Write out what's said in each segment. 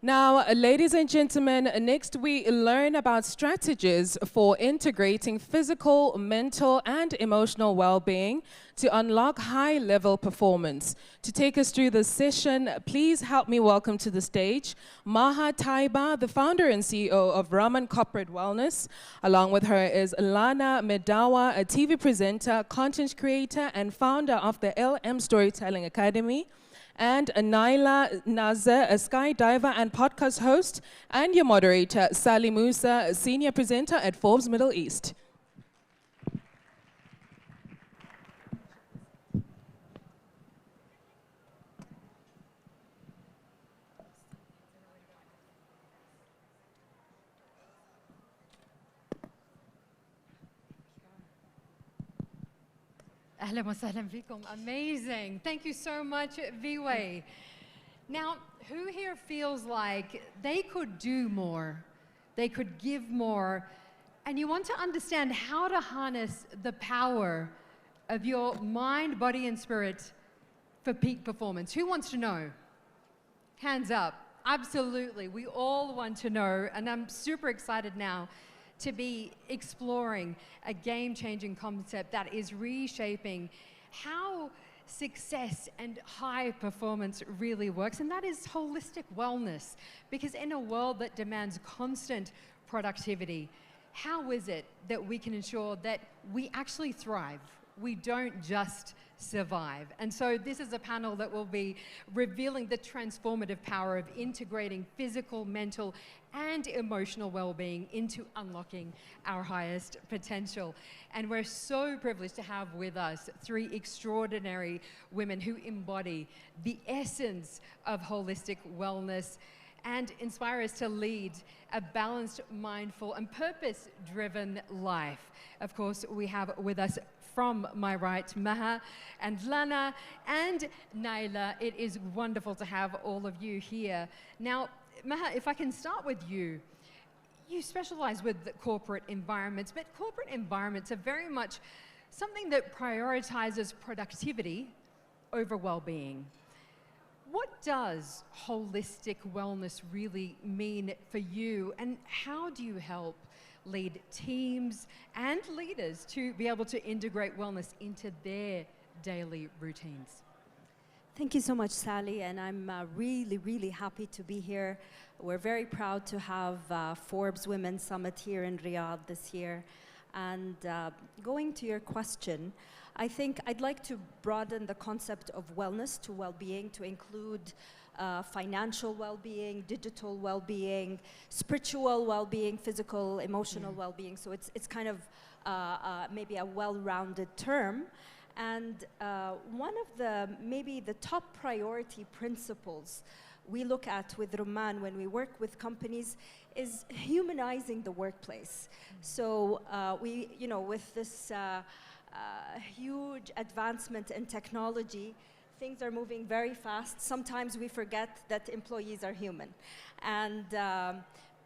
Now, ladies and gentlemen, next we learn about strategies for integrating physical, mental, and emotional well-being to unlock high-level performance. To take us through this session, please help me welcome to the stage Maha Taibah, the founder and CEO of Rumman Corporate Wellness. Along with her is Lana, Medawar, a TV presenter, content creator, and founder of the LM Storytelling Academy. And Naila, Nazer, a Skydiver and podcast host, and your moderator, Mousa, a senior presenter at Forbes Middle East. Ahlan wa sahlan fikum. Amazing. Thank you so much, V-Way. Now, who here feels like they could do more, they could give more, and you want to understand how to harness the power of your mind, body, and spirit for peak performance? Who wants to know? Hands up. Absolutely. We all want to know, and I'm super excited now to be exploring a game-changing concept that is reshaping how success and high performance really works, and that is holistic wellness. Because in a world that demands constant productivity, how is it that we can ensure that we actually thrive? We don't just survive. And so this is a panel that will be revealing the transformative power of integrating physical, mental, and emotional well-being into unlocking our highest potential. And we're so privileged to have with us three extraordinary women who embody the essence of holistic wellness and inspire us to lead a balanced, mindful, and purpose-driven life. Of course, we have with us from my right, Maha and Lana and Naila. It is wonderful to have all of you here. Now, Maha, if I can start with you. You specialize with corporate environments, but corporate environments are very much something that prioritizes productivity over well-being. What does holistic wellness really mean for you, and how do you help lead teams and leaders to be able to integrate wellness into their daily routines? Thank you so much, Sally, and I'm really, really happy to be here. We're very proud to have Forbes Women's Summit here in Riyadh this year. And going to your question, I think I'd like to broaden the concept of wellness to well-being to include financial well-being, digital well-being, spiritual well-being, physical, emotional well-being. So it's kind of maybe a well-rounded term. And one of maybe the top priority principles we look at with Rumman when we work with companies is humanizing the workplace. So with this huge advancement in technology, things are moving very fast. Sometimes we forget that employees are human. And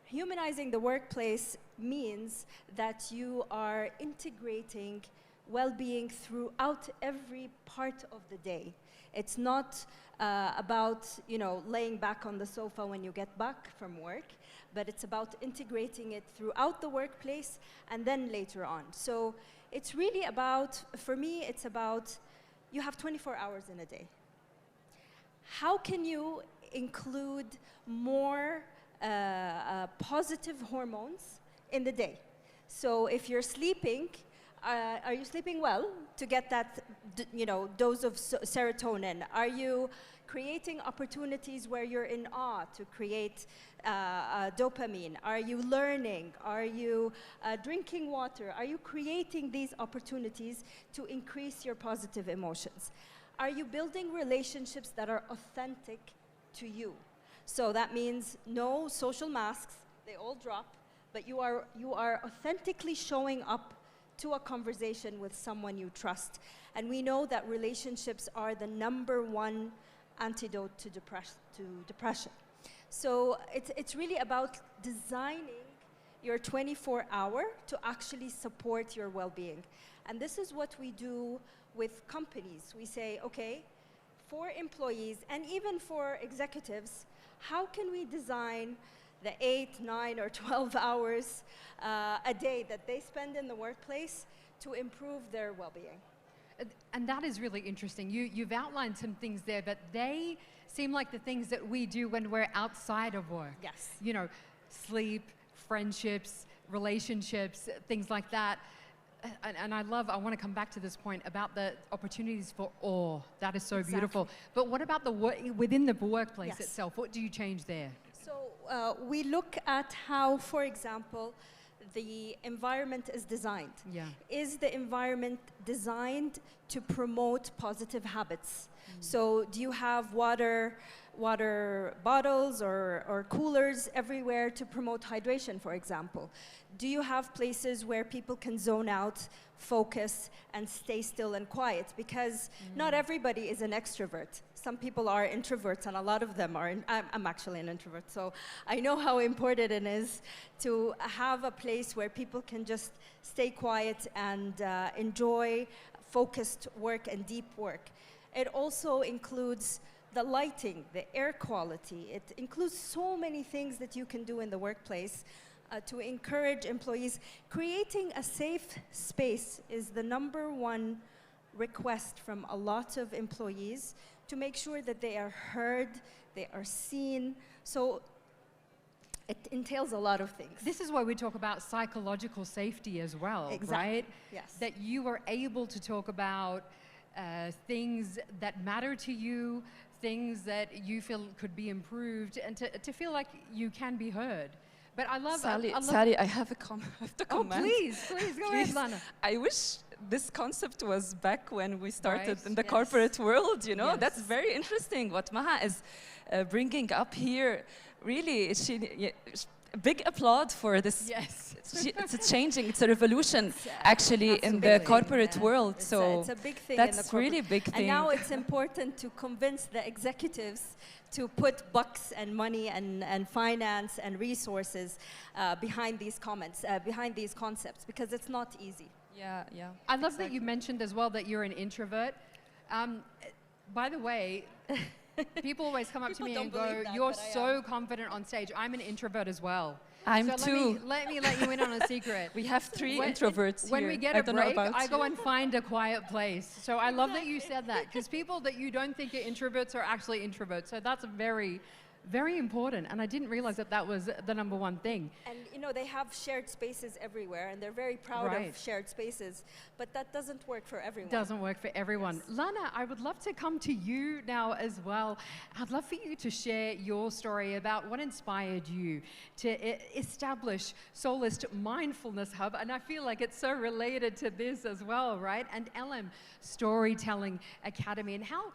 humanizing the workplace means that you are integrating well-being throughout every part of the day. It's not about laying back on the sofa when you get back from work, but it's about integrating it throughout the workplace and then later on. So it's really about, for me, it's about you have 24 hours in a day. How can you include more positive hormones in the day? So if you're sleeping, are you sleeping well to get that dose of serotonin? Are you creating opportunities where you're in awe to create dopamine? Are you learning? Are you drinking water? Are you creating these opportunities to increase your positive emotions? Are you building relationships that are authentic to you? So that means no social masks, they all drop, but you are authentically showing up to a conversation with someone you trust. And we know that relationships are the #1 antidote to depression. So it's really about designing your 24-hour to actually support your well-being. And this is what we do with companies. We say, okay, for employees and even for executives, how can we design the 8, 9, or 12 hours a day that they spend in the workplace to improve their well-being? And that is really interesting. You've outlined some things there, but they seem like the things that we do when we're outside of work. Yes. You know, sleep, friendships, relationships, things like that. And I want to come back to this point about the opportunities for awe. That is so beautiful. But what about within the workplace itself? What do you change there? So we look at how, for example, the environment is designed. Yeah. Is the environment designed to promote positive habits? So do you have water bottles or coolers everywhere to promote hydration, for example? Do you have places where people can zone out, focus, and stay still and quiet? Because not everybody is an extrovert. Some people are introverts, and a lot of them are. I'm actually an introvert, so I know how important it is to have a place where people can just stay quiet and enjoy focused work and deep work. It also includes the lighting, the air quality. It includes so many things that you can do in the workplace to encourage employees. Creating a safe space is the #1 request from a lot of employees, to make sure that they are heard, they are seen. So it entails a lot of things. This is why we talk about psychological safety as well, right? Yes. That you are able to talk about things that matter to you, things that you feel could be improved, and to feel like you can be heard. But I love... Sally, I have a comment. Oh, please, go ahead, Lana. I wish this concept was back when we started in the Yes. corporate world, you know? Yes. That's very interesting what Maha is bringing up here. Really, a big applaud for this. Yes. It's a changing, it's a revolution actually in the corporate world. It's a big thing. That's really a big thing. And now it's important to convince the executives to put bucks and money and finance and resources behind these behind these concepts, because it's not easy. Yeah. I love that you mentioned as well that you're an introvert. By the way, people always come up to me and go, "You're so confident on stage." I'm an introvert as well. I'm so too. Let me let you in on a secret. We have 3 introverts here. When we get a break, I go and find a quiet place. So I love that you said that, because people that you don't think are introverts are actually introverts. So that's very, very important. And I didn't realize that was the #1 thing. And you know, they have shared spaces everywhere, and they're very proud of shared spaces. But that doesn't work for everyone. Doesn't work for everyone. Yes. Lana, I would love to come to you now as well. I'd love for you to share your story about what inspired you to establish Solist Mindfulness Hub. And I feel like it's so related to this as well, right? And LM Storytelling Academy, and how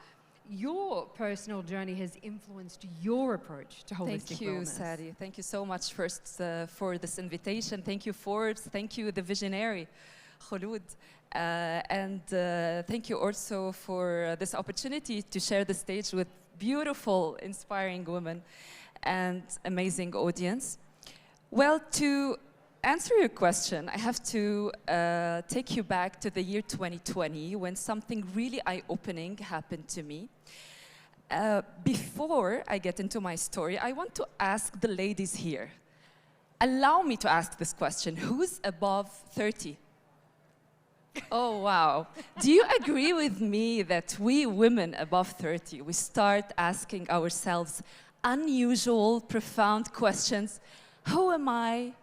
your personal journey has influenced your approach to holistic wellness. Thank you, Sadi. Thank you so much first for this invitation. Thank you, Forbes. Thank you, the visionary, Khulud. And thank you also for this opportunity to share the stage with beautiful, inspiring women and amazing audience. Well, to answer your question, I have to take you back to the year 2020, when something really eye-opening happened to me. Before I get into my story, I want to ask the ladies here. Allow me to ask this question: who's above 30? Oh, wow. Do you agree with me that we women above 30, we start asking ourselves unusual, profound questions? Who am I?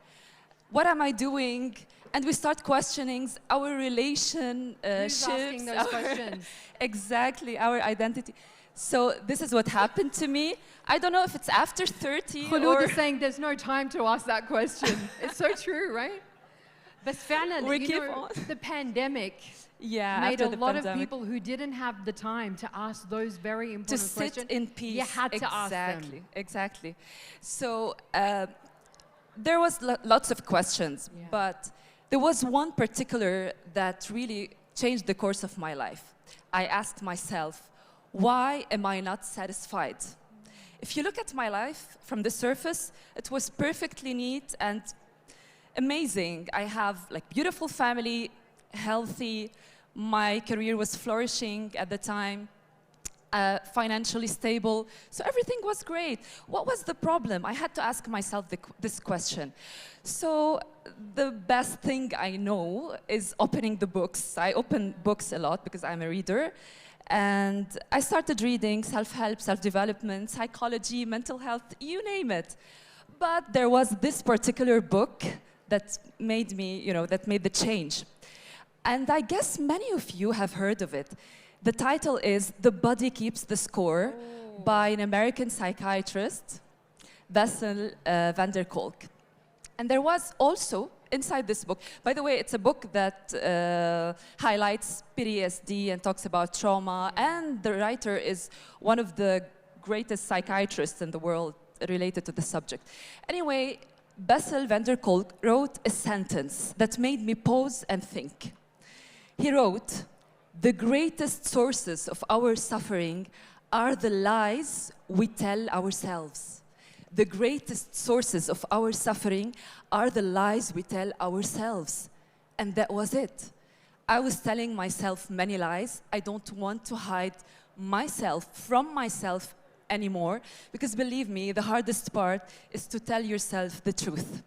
What am I doing? And we start questioning our relationships. Who's asking those questions? Exactly, our identity. So this is what happened to me. I don't know if it's after 30 Khulud is saying there's no time to ask that question. It's so true, right? But the pandemic made a lot of people who didn't have the time to ask those very important questions. To sit in peace. You had to ask them. Exactly. So there was lots of questions, but there was one particular that really changed the course of my life. I asked myself, why am I not satisfied? If you look at my life from the surface, it was perfectly neat and amazing. I have like beautiful family, healthy, my career was flourishing at the time. financially stable. So everything was great. What was the problem? I had to ask myself this question. So the best thing I know is opening the books. I open books a lot because I'm a reader. And I started reading self-help, self-development, psychology, mental health, you name it. But there was this particular book that made me, that made the change. And I guess many of you have heard of it. The title is The Body Keeps the Score by an American psychiatrist, Bessel van der Kolk. And there was also, inside this book, by the way, it's a book that highlights PTSD and talks about trauma, and the writer is one of the greatest psychiatrists in the world related to the subject. Anyway, Bessel van der Kolk wrote a sentence that made me pause and think. He wrote, "The greatest sources of our suffering are the lies we tell ourselves. The greatest sources of our suffering are the lies we tell ourselves." And that was it. I was telling myself many lies. I don't want to hide myself from myself anymore, because believe me, the hardest part is to tell yourself the truth.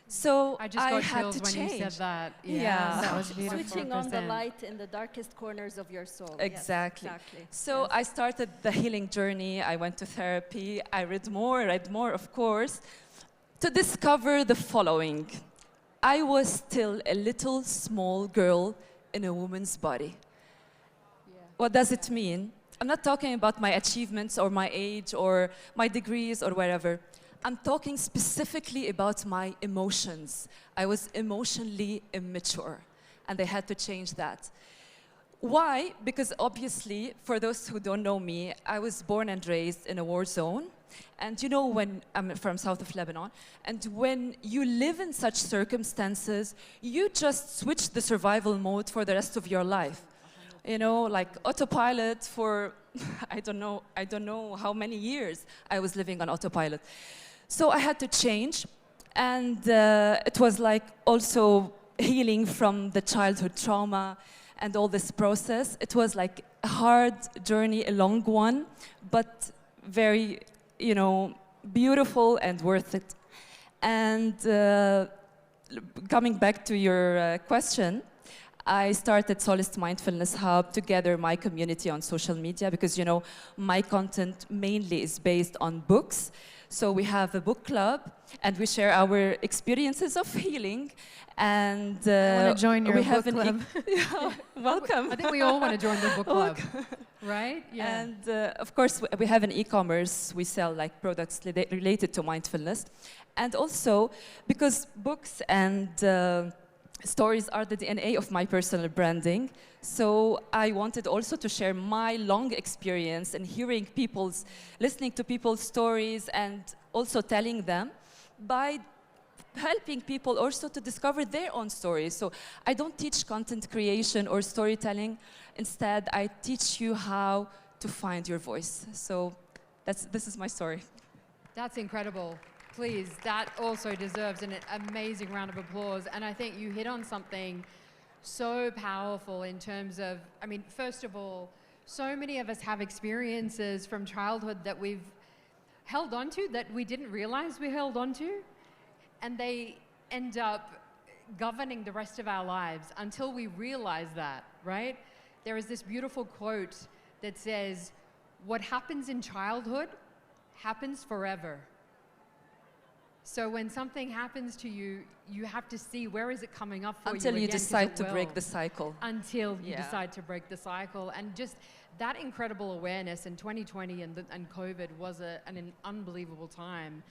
So I just got had chills to when change. you said that. Yeah. That was beautiful. Switching on the light in the darkest corners of your soul. Exactly. Yes, exactly. So Yes. I started the healing journey. I went to therapy. I read more, of course, to discover the following. I was still a little small girl in a woman's body. What does it mean? I'm not talking about my achievements or my age or my degrees or wherever. I'm talking specifically about my emotions. I was emotionally immature, and they had to change that. Why? Because obviously, for those who don't know me, I was born and raised in a war zone. And you know, when I'm from south of Lebanon, and when you live in such circumstances, you just switch the survival mode for the rest of your life. You know, like autopilot for, I don't know how many years I was living on autopilot. So I had to change, and it was like also healing from the childhood trauma and all this process. It was like a hard journey, a long one, but very, beautiful and worth it. And coming back to your question, I started Solist Mindfulness Hub to gather my community on social media because, my content mainly is based on books. So we have a book club, and we share our experiences of healing. And I want to join your book club. Yeah, welcome. I think we all want to join the book club, right? Yeah. And of course, we have an e-commerce. We sell like products related to mindfulness, and also because books and stories are the DNA of my personal branding. So I wanted also to share my long experience in listening to people's stories and also telling them by helping people also to discover their own stories. So I don't teach content creation or storytelling. Instead, I teach you how to find your voice. So this is my story. That's incredible. Please, that also deserves an amazing round of applause. And I think you hit on something so powerful in terms of, first of all, so many of us have experiences from childhood that we've held on to that we didn't realize we held on to. And they end up governing the rest of our lives until we realize that, right? There is this beautiful quote that says, "What happens in childhood happens forever." So when something happens to you, you have to see where is it coming up for you until you again, 'cause decide it to break will. the cycle. Until you Yeah. decide to break the cycle. And just that incredible awareness in 2020 and COVID was an unbelievable time.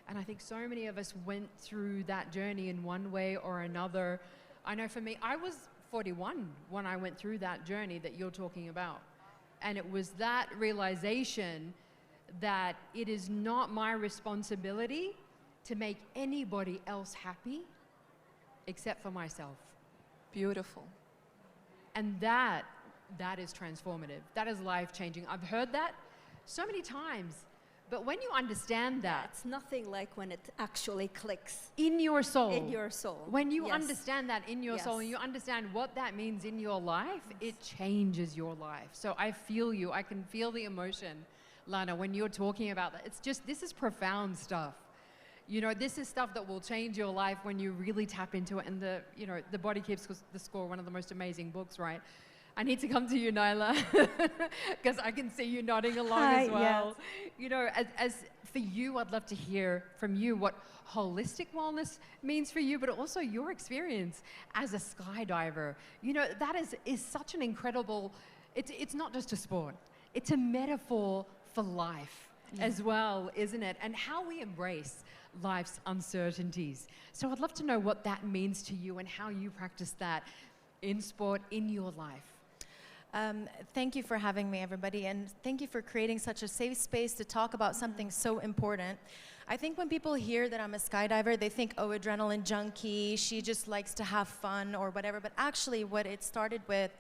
And I think so many of us went through that journey in one way or another. I know for me, I was 41 when I went through that journey that you're talking about. And it was that realization that it is not my responsibility to make anybody else happy except for myself. Beautiful. And that is transformative. That is life-changing. I've heard that so many times, But when you understand that It's nothing like when it actually clicks in your soul, in your soul. when you Yes. understand that in your soul and you understand what that means in your life, it changes your life. So I feel you. I can feel the emotion, Lana, when you're talking about that. It's just, this is profound stuff. You know, this is stuff that will change your life when you really tap into it. And The Body Keeps the Score, one of the most amazing books, right? I need to come to you, Naila, because I can see you nodding along Hi, as well. yes. You know, as for you, I'd love to hear from you what holistic wellness means for you, but also your experience as a skydiver. You know, that is such an incredible, it's not just a sport, it's a metaphor for life as well, isn't it? And how we embrace life's uncertainties. So I'd love to know what that means to you and how you practice that in sport, in your life. Thank you for having me, everybody, and thank you for creating such a safe space to talk about something so important. I think when people hear that I'm a skydiver, they think, oh, adrenaline junkie, she just likes to have fun or whatever, but actually what it started with,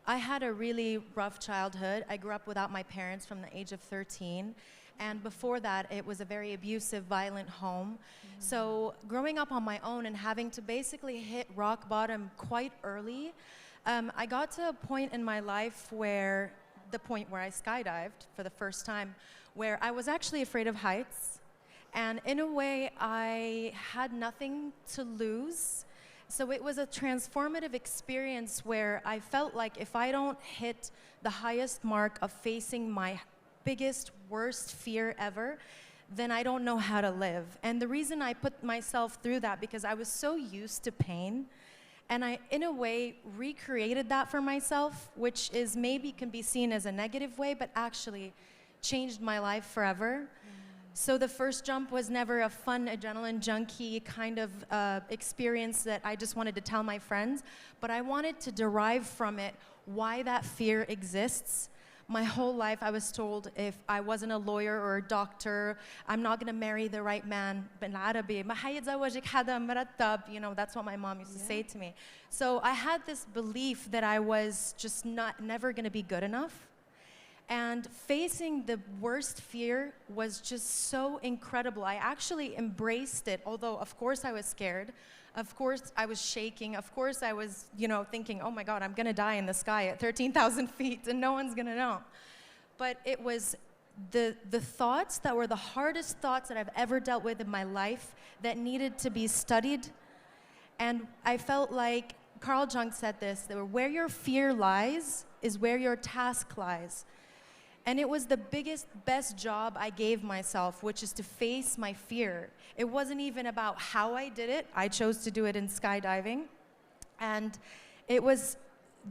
I had a really rough childhood. I grew up without my parents from the age of 13. And before that, it was a very abusive, violent home. So growing up on my own and having to basically hit rock bottom quite early, I got to a point in my life where, the point where I skydived for the first time, where I was actually afraid of heights. And in a way, I had nothing to lose. So it was a transformative experience where I felt like if I don't hit the highest mark of facing my biggest, worst fear ever, then I don't know how to live. And the reason I put myself through that, because I was so used to pain, and I, in a way, recreated that for myself, which is maybe can be seen as a negative way, but actually changed my life forever. So the first jump was never a fun adrenaline junkie kind of experience that I just wanted to tell my friends, but I wanted to derive from it why that fear exists. My whole life I was told if I wasn't a lawyer or a doctor, I'm not gonna marry the right man. بالعربي ما حيتزوجك حدا مرتب. You know, that's what my mom used to say to me. So I had this belief that I was just never gonna be good enough. And facing the worst fear was just so incredible. I actually embraced it, although of course I was scared. Of course I was shaking. Of course I was, thinking, oh my God, I'm gonna die in the sky at 13,000 feet and no one's gonna know. But it was the thoughts that were the hardest thoughts that I've ever dealt with in my life that needed to be studied. And I felt like, Carl Jung said this, that where your fear lies is where your task lies. And it was the biggest, best job I gave myself, which is to face my fear. It wasn't even about how I did it. I chose to do it in skydiving. And it was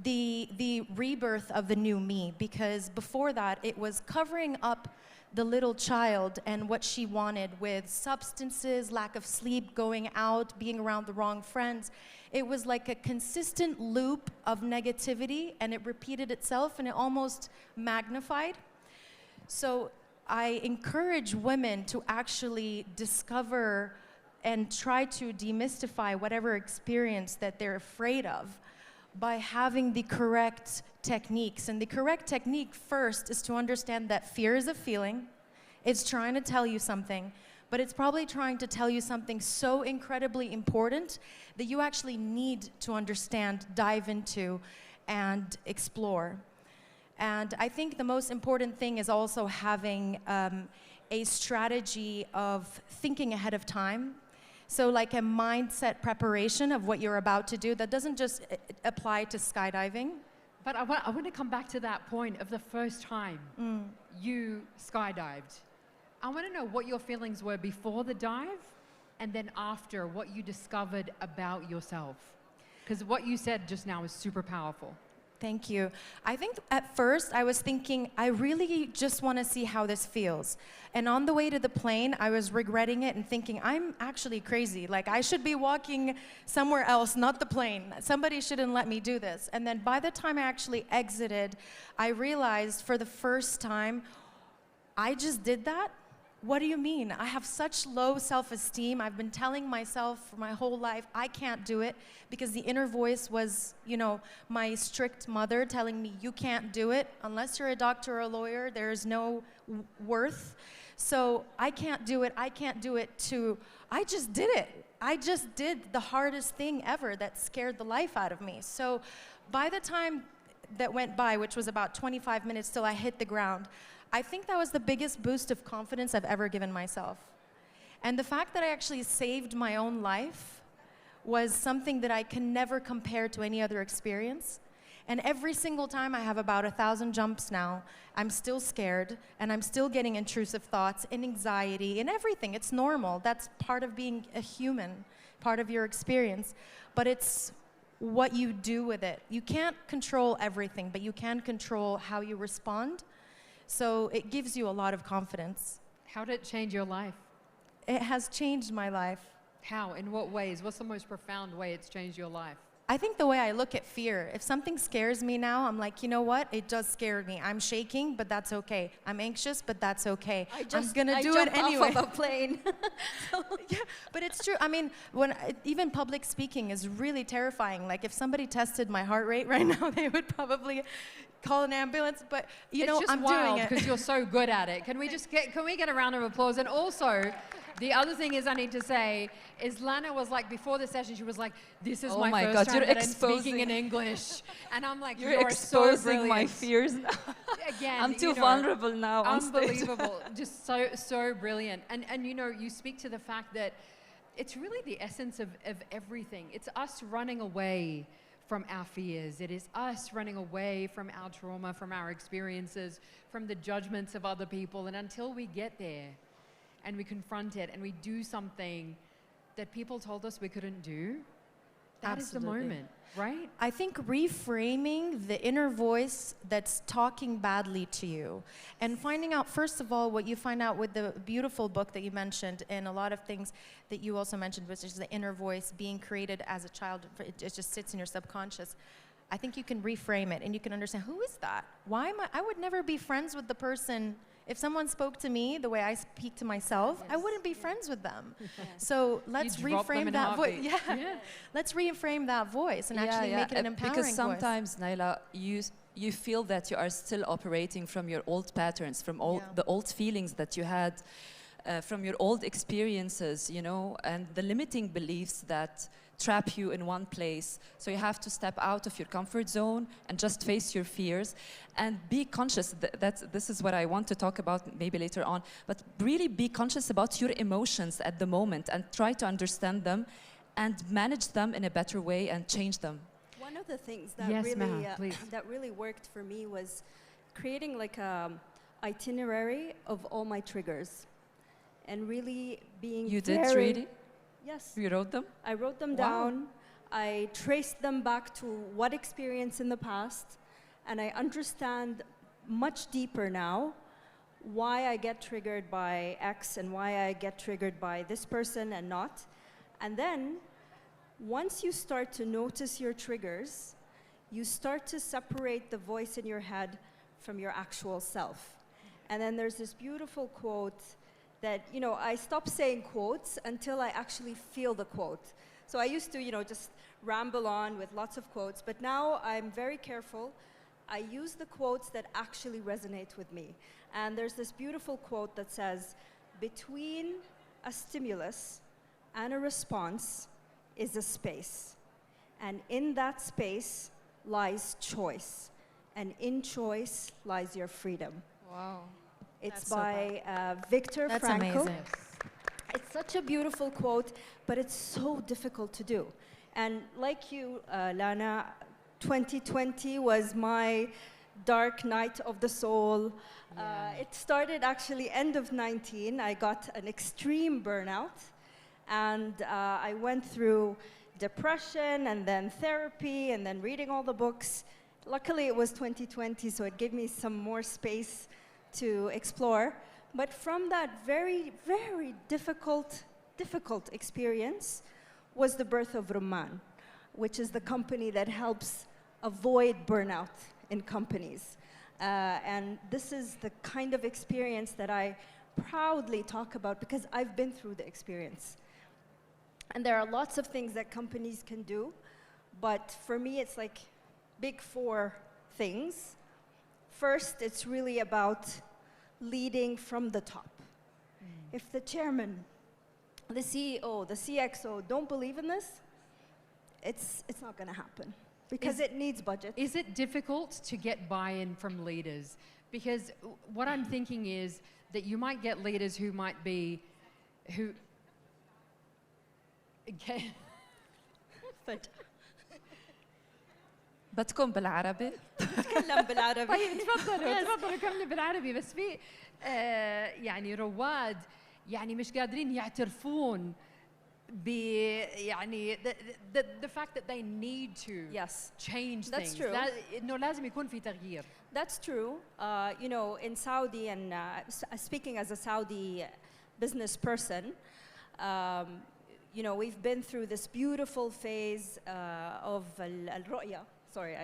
the rebirth of the new me, because before that, it was covering up the little child and what she wanted with substances, lack of sleep, going out, being around the wrong friends. It was like a consistent loop of negativity, and it repeated itself, and it almost magnified. So I encourage women to actually discover and try to demystify whatever experience that they're afraid of by having the correct techniques. And the correct technique first is to understand that fear is a feeling. It's trying to tell you something, but it's probably trying to tell you something so incredibly important that you actually need to understand, dive into, and explore. And I think the most important thing is also having a strategy of thinking ahead of time. So like a mindset preparation of what you're about to do that doesn't just apply to skydiving. But I want to come back to that point of the first time you skydived. I want to know what your feelings were before the dive and then after, what you discovered about yourself. Because what you said just now is super powerful. Thank you. I think at first I was thinking, I really just want to see how this feels. And on the way to the plane, I was regretting it and thinking, I'm actually crazy. Like, I should be walking somewhere else, not the plane. Somebody shouldn't let me do this. And then by the time I actually exited, I realized for the first time, I just did that? What do you mean? I have such low self-esteem. I've been telling myself for my whole life, I can't do it, because the inner voice was, my strict mother telling me, you can't do it. Unless you're a doctor or a lawyer, there is no worth. So I can't do it to, I just did it. I just did the hardest thing ever that scared the life out of me. So by the time that went by, which was about 25 minutes till I hit the ground, I think that was the biggest boost of confidence I've ever given myself. And the fact that I actually saved my own life was something that I can never compare to any other experience. And every single time I have about 1,000 jumps now, I'm still scared, and I'm still getting intrusive thoughts and anxiety and everything. It's normal. That's part of being a human, part of your experience. But it's what you do with it. You can't control everything, but you can control how you respond. So it gives you a lot of confidence. How did it change your life? It has changed my life. How? In what ways? What's the most profound way it's changed your life? I think the way I look at fear, if something scares me now, I'm like, you know what? It does scare me. I'm shaking, but that's okay. I'm anxious, but that's okay. I'm gonna do it anyway. Off of a plane. Yeah, but it's true. I mean, even public speaking is really terrifying. Like if somebody tested my heart rate right now, they would probably call an ambulance. But you know, I'm doing it because you're so good at it. Can we get a round of applause? And also, the other thing is I need to say is Lana was like, before the session, she was like, this is my first time that I'm speaking in English. And I'm like, you're exposing so my fears. Again, I'm too vulnerable now on stage. Unbelievable. Just so brilliant. And you know, you speak to the fact that it's really the essence of everything. It's us running away from our fears. It is us running away from our trauma, from our experiences, from the judgments of other people. And until we get there, and we confront it, and we do something that people told us we couldn't do, that is the moment, right? I think reframing the inner voice that's talking badly to you and finding out, first of all, what you find out with the beautiful book that you mentioned and a lot of things that you also mentioned, which is the inner voice being created as a child. It just sits in your subconscious. I think you can reframe it and you can understand, who is that? Why am I would never be friends with the person. If someone spoke to me the way I speak to myself, I wouldn't be friends with them. So let's reframe that voice. Yeah. Let's reframe that voice and actually make it an empowering because sometimes, Naila, you feel that you are still operating from your old patterns, from all the old feelings that you had, from your old experiences, you know, and the limiting beliefs that trap you in one place. So you have to step out of your comfort zone and just face your fears and be conscious. This is what I want to talk about maybe later on, but really be conscious about your emotions at the moment and try to understand them and manage them in a better way and change them. One of the things that that really worked for me was creating like a itinerary of all my triggers and really being You did really? Yes. You wrote them? I wrote them down. I traced them back to what experience in the past, and I understand much deeper now why I get triggered by X and why I get triggered by this person and not. And then, once you start to notice your triggers, you start to separate the voice in your head from your actual self. And then there's this beautiful quote that, you know, I stopped saying quotes until I actually feel the quote. So I used to, you know, just ramble on with lots of quotes, but now I'm very careful. I use the quotes that actually resonate with me. And there's this beautiful quote that says, between a stimulus and a response is a space. And in that space lies choice. And in choice lies your freedom. Wow. It's by Viktor Frankl. That's amazing. It's such a beautiful quote, but it's so difficult to do. And like you, Lana, 2020 was my dark night of the soul. It started actually end of 19. I got an extreme burnout, and I went through depression, and then therapy, and then reading all the books. Luckily, it was 2020, so it gave me some more space to explore. But from that very, very difficult experience was the birth of Rumman, which is the company that helps avoid burnout in companies. And this is the kind of experience that I proudly talk about because I've been through the experience. And there are lots of things that companies can do, but for me it's like big 4 things. First, it's really about leading from the top. If the chairman, the CEO, the CXO don't believe in this, it's not going to happen because it needs budget. Is it difficult to get buy-in from leaders? Because what I'm thinking is that you might get leaders who might be, who, بدكم بالعربي؟ نتكلم بالعربي. طيب تفضلوا كملوا بالعربي. بس في يعني رواد يعني مش قادرين يعترفون ب يعني the fact that they need to change That's things. true. إنه لازم يكون في تغيير. That's true. You know, in Saudi, and speaking as a Saudi business person, you know, we've been through this beautiful phase of الرؤية. Sorry,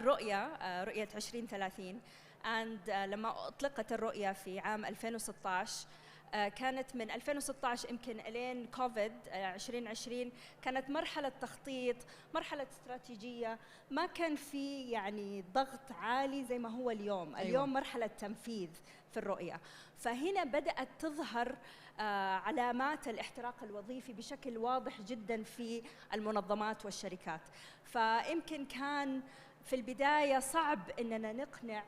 رؤية 2030. And لما أطلقت الرؤية في عام 2016 كانت من 2016 يمكن الين كوفيد 2020 كانت مرحلة تخطيط، مرحلة استراتيجية، ما كان في يعني ضغط عالي زي ما هو اليوم. اليوم مرحلة تنفيذ في الرؤية. فهنا بدأت تظهر علامات الاحتراق الوظيفي بشكل واضح جدا في المنظمات والشركات. فيمكن كان في البداية صعب إننا نقنع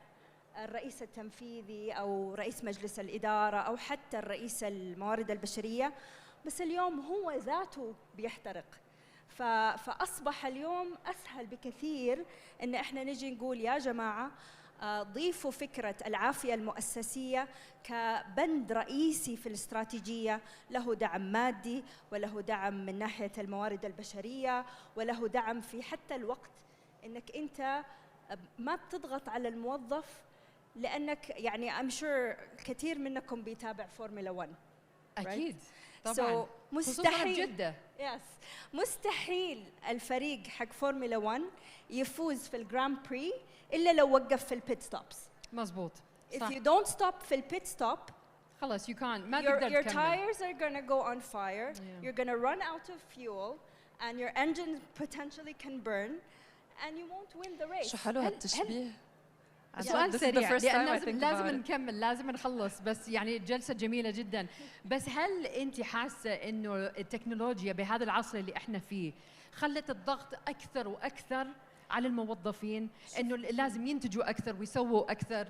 الرئيس التنفيذي أو رئيس مجلس الإدارة أو حتى الرئيس الموارد البشرية، بس اليوم هو ذاته بيحترق. فأصبح اليوم أسهل بكثير إن إحنا نجي نقول يا جماعة ضيفوا فكرة العافية المؤسسية كبند رئيسي في الاستراتيجية، له دعم مادي وله دعم من ناحية الموارد البشرية وله دعم في حتى الوقت، إنك أنت ما بتضغط على الموظف، لأنك يعني I'm sure كثير منكم بيتابع فورمولا 1. أكيد طبعاً. مستحيل جدة. مستحيل الفريق حق فورمولا 1 يفوز في الجراند بري إلا لو وقف في البيت ستوبس. مزبوط. If you don't stop في البيت ستوب خلاص you can't. ما تقدر your تكمل. tires are gonna go on fire. You're gonna run out of fuel and your engine potentially can burn and you won't win the race. شو حلو هالتشبيه. سؤال سريع لأن لازم نكمل، لازم نخلص، بس يعني جلسة جميلة جدا. بس هل أنت حاسة إنه التكنولوجيا بهذا العصر اللي إحنا فيه خلت الضغط أكثر وأكثر على الموظفين إنه لازم ينتجوا أكثر ويسووا أكثر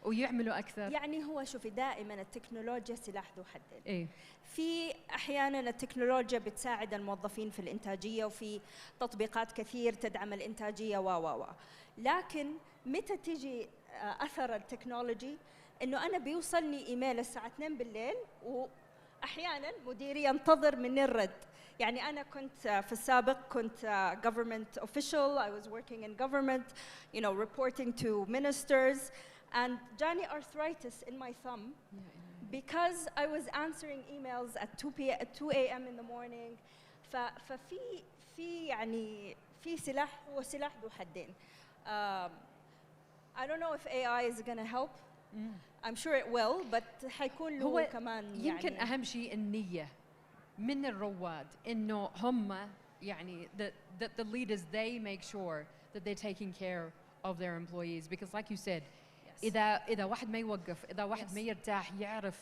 ويعملوا أكثر؟ يعني هو شوفي دائما التكنولوجيا سلاح ذو حدين. إيه؟ في أحيانا التكنولوجيا بتساعد الموظفين في الإنتاجية وفي تطبيقات كثير تدعم الإنتاجية لكن متى تيجي أثر التكنولوجي إنه أنا بيوصلني إيميل الساعة 2 بالليل وأحياناً مديري ينتظر مني الرد. يعني أنا كنت في السابق كنت government official, I was working in government, you know, reporting to ministers, and جاني arthritis in my thumb because I was answering emails at 2 a.m. in the morning. ففي يعني في سلاح، هو سلاح ذو حدين. I don't know if AI is going to help. I'm sure it will, but حيكون له كمان يعني يمكن أهم شيء النية من الرواد، إنه هم يعني the leaders they make sure that they're taking care of their employees, because like you said, إذا واحد ما يوقف، إذا واحد ما يرتاح، يعرف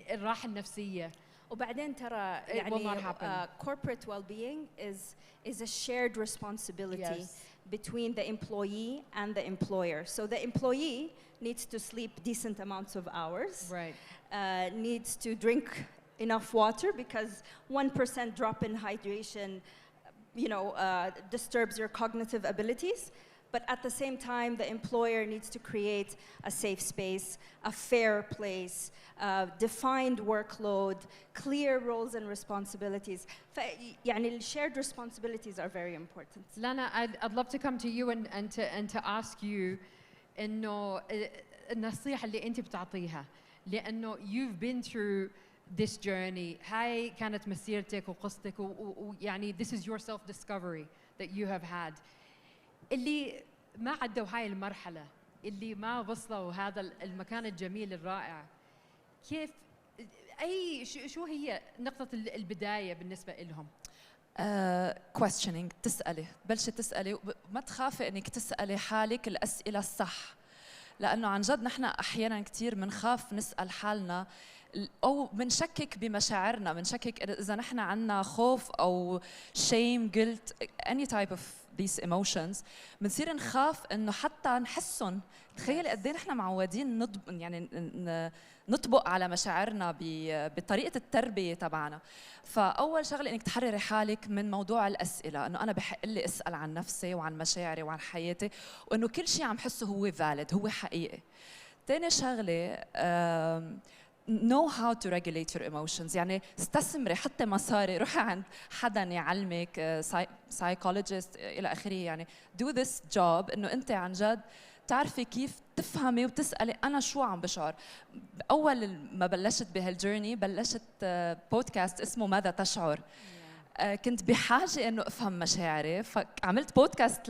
الراحة النفسية. وبعدين ترى يعني corporate well-being is a shared responsibility between the employee and the employer. So the employee needs to sleep decent amounts of hours, needs to drink enough water, because 1% drop in hydration, you know, disturbs your cognitive abilities. But at the same time, the employer needs to create a safe space, a fair place, defined workload, clear roles and responsibilities. يعني shared responsibilities are very important. Lana, I'd love to come to you and to ask you إنه النصيحة اللي أنت بتعطيها، لأنه you've been through this journey. هاي كانت مسيرتك وقصتك ويعني this is your self-discovery that you have had. اللي ما عدوا هاي المرحلة، اللي ما وصلوا هذا المكان الجميل الرائع، كيف شو هي نقطة البداية بالنسبة لهم؟ questioning، بلشي تسألي وما تخافي انك تسألي حالك الأسئلة الصح، لأنه عن جد نحن أحيانا كتير منخاف نسأل حالنا او بنشكك بمشاعرنا، بنشكك اذا نحن عندنا خوف او shame guilt any type of these emotions، بنصير نخاف انه حتى نحسهم. تخيل قد ايه نحن معودين نطبق على مشاعرنا بطريقه التربيه تبعنا. فاول شغله انك تحرري حالك من موضوع الاسئله، انه انا بحق لي اسال عن نفسي وعن مشاعري وعن حياتي، وانه كل شيء عم حسه هو valid، هو حقيقي. ثاني شغله know how to regulate your emotions، يعني استثمري، حتى مصاري، روحي عند حدا يعلمك psychologist الى اخره، يعني do this job انه انت عن جد تعرفي كيف تفهمي وتسالي انا شو عم بشعر. اول ما بلشت بهالجيرني بلشت بودكاست اسمه ماذا تشعر. كنت بحاجه انه افهم مشاعري، فعملت بودكاست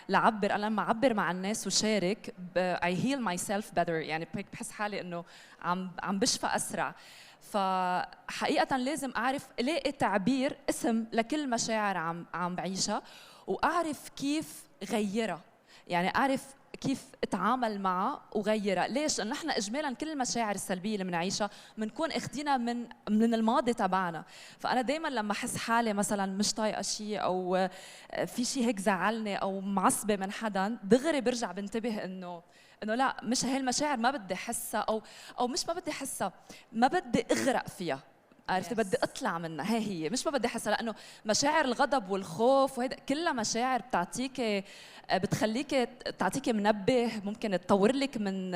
لعبر. انا لما اعبر مع الناس وشارك I heal myself better، يعني بحس حالي انه عم بشفى اسرع. فحقيقه لازم اعرف الاقي تعبير، اسم لكل مشاعر عم بعيشها، واعرف كيف غيرها، يعني اعرف كيف اتعامل معها وغيرها. ليش؟ لأن نحن اجمالا كل المشاعر السلبيه اللي بنعيشها بنكون اخذينها من الماضي تبعنا. فانا دائما لما احس حالي مثلا مش طايقه شيء او في شيء هيك زعلني او معصبه من حدا، دغري برجع بنتبه انه لا، مش هي المشاعر ما بدي احسها، او مش ما بدي احسها، ما بدي اغرق فيها، عرفتي؟ بدي اطلع منها. هي مش ما بدي احسها، لانه مشاعر الغضب والخوف وهيدا كلها مشاعر بتعطيكي، بتخليكي تعطيكي منبه، ممكن تطور لك من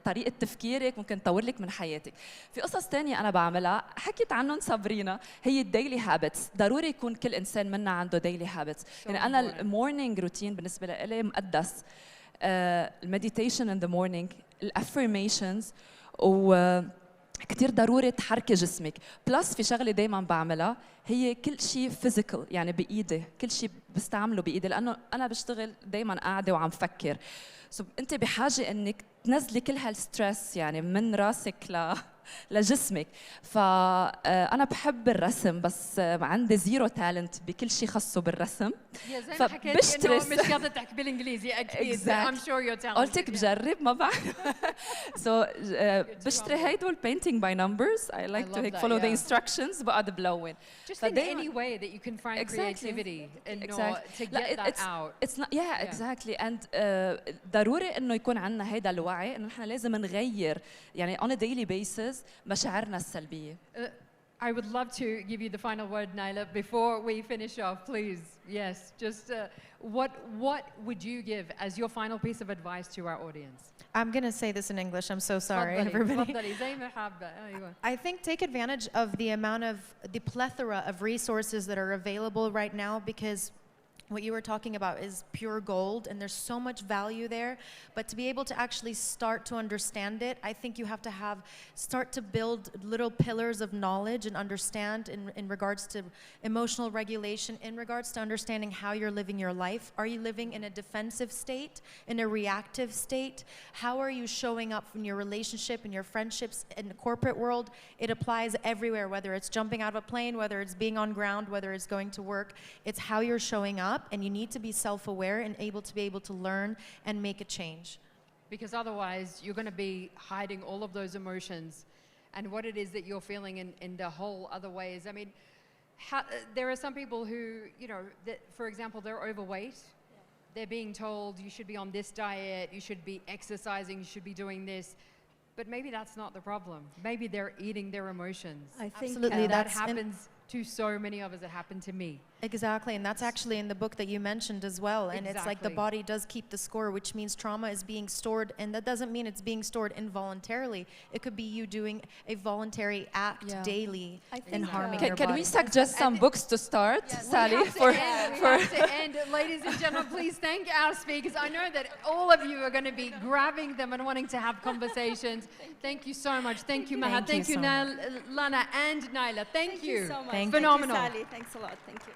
طريقة تفكيرك، ممكن تطور لك من حياتك. في قصص تانية أنا بعملها حكيت عنهم صابرينا، هي الديلي هابتس. ضروري يكون كل إنسان منا عنده ديلي هابتس. يعني أنا المورنينج روتين بالنسبة لي مقدس. المديتيشن ان ذا مورنينج، الافرميشنز، و كتير ضروري تحركي جسمك. بلس في شغله دائما بعملها، هي كل شيء فيزيكال، يعني بايدي، كل شيء بستعمله بايدي، لانه انا بشتغل دائما قاعده وعم فكر. انت بحاجه انك تنزلي كل هالستريس يعني من راسك لجسمك. فانا بحب الرسم، بس عندي زيرو تالنت بكل شيء خاصه بالرسم. زي ما حكيت انه مش قادره تحكي بالانجليزي اكيد. I'm sure you're talented. قلت لك بجرب ما بعرف. بشتري هيدول painting by numbers. I like to follow the instructions بقعد بلون. Just in any way that you can find creativity and to get that out. It's not exactly. And ضروري انه يكون عندنا هيدا الوعي انه نحن لازم نغير يعني on a daily basis مشاعرنا السلبية. I would love to give you the final word, Naila, before we finish off, please. Yes, just what would you give as your final piece of advice to our audience? I'm going to say this in English. I'm so sorry, everybody. I think take advantage of the plethora of resources that are available right now, because what you were talking about is pure gold, and there's so much value there. But to be able to actually start to understand it, I think you have to start to build little pillars of knowledge and understand in regards to emotional regulation, in regards to understanding how you're living your life. Are you living in a defensive state, in a reactive state? How are you showing up in your relationship, in your friendships, in the corporate world? It applies everywhere, whether it's jumping out of a plane, whether it's being on ground, whether it's going to work. It's how you're showing up. And you need to be self-aware and be able to learn and make a change. Because otherwise you're going to be hiding all of those emotions and what it is that you're feeling in the whole other ways. I mean, there are some people who, you know, that, for example, they're overweight. They're being told you should be on this diet, you should be exercising, you should be doing this. But maybe that's not the problem. Maybe they're eating their emotions. I think absolutely that happens to so many of us. It happened to me. Exactly, and that's actually in the book that you mentioned as well. And it's like the body does keep the score, which means trauma is being stored, and that doesn't mean it's being stored involuntarily. It could be you doing a voluntary act daily and harming your body. Can we suggest some books to start, Sally? We have to end. Ladies and gentlemen, please thank our speakers. I know that all of you are going to be grabbing them and wanting to have conversations. Thank you so much. Thank you, Maha. Thank you, Lana and Naila. Thank you. Thank you so much. Phenomenal. Thank you, Sally. Thanks a lot. Thank you.